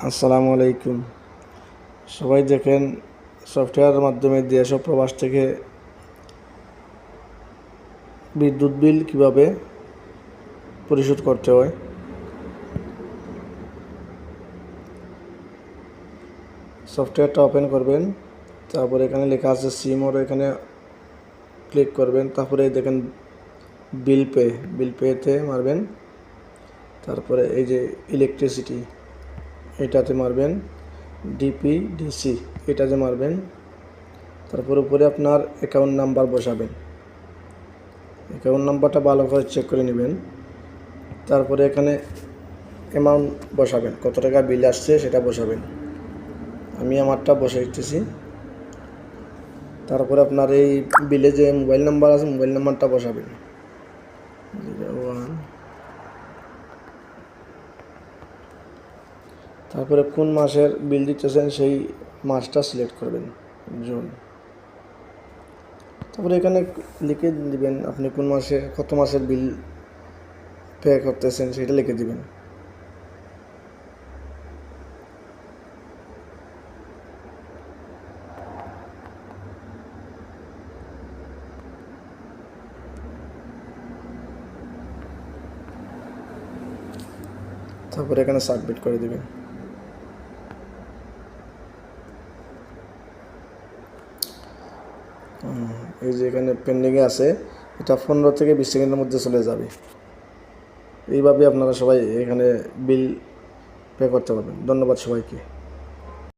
আসসালামু আলাইকুম। সবাই দেখেন সফটওয়্যারের মাধ্যমে দেশ ও প্রবাস থেকে বিদ্যুৎ বিল কিভাবে পরিশোধ করতে হয়। সফটওয়্যারটা ওপেন করবেন, তারপরে এখানে লেখা আছে সিম, ওর এখানে ক্লিক করবেন। তারপরে দেখেন বিল পেতে মারবেন। তারপরে এই যে ইলেকট্রিসিটি এটাতে মারবেন, ডিপিডিসি এটাতে মারবেন। তারপর উপরে আপনার অ্যাকাউন্ট নাম্বার বসাবেন। অ্যাকাউন্ট নাম্বারটা ভালো করে চেক করে নেবেন। তারপরে এখানে অ্যামাউন্ট বসাবেন, কত টাকা বিল আসছে সেটা বসাবেন। আমি আমারটা বসাইতেছি। তারপরে আপনার এই বিলে যে মোবাইল নাম্বার আছে মোবাইল নাম্বারটা বসাবেন, 01। তারপরে কোন মাসের বিল দিতেছেন সেই মাসটা সিলেক্ট করবেন, জুন। তারপরে এখানে লিখে দিবেন আপনি কোন মাসে কত মাসের বিল পে করতেছেন সেটা লিখে দিবেন। তারপরে এখানে সাবমিট করে দিবেন। এই যে এখানে পেন্ডিংয়ে আছে, এটা 15 থেকে 20 সেকেন্ডের মধ্যে চলে যাবে। এইভাবে আপনারা সবাই এখানে বিল পে করতে পারবেন। ধন্যবাদ সবাইকে।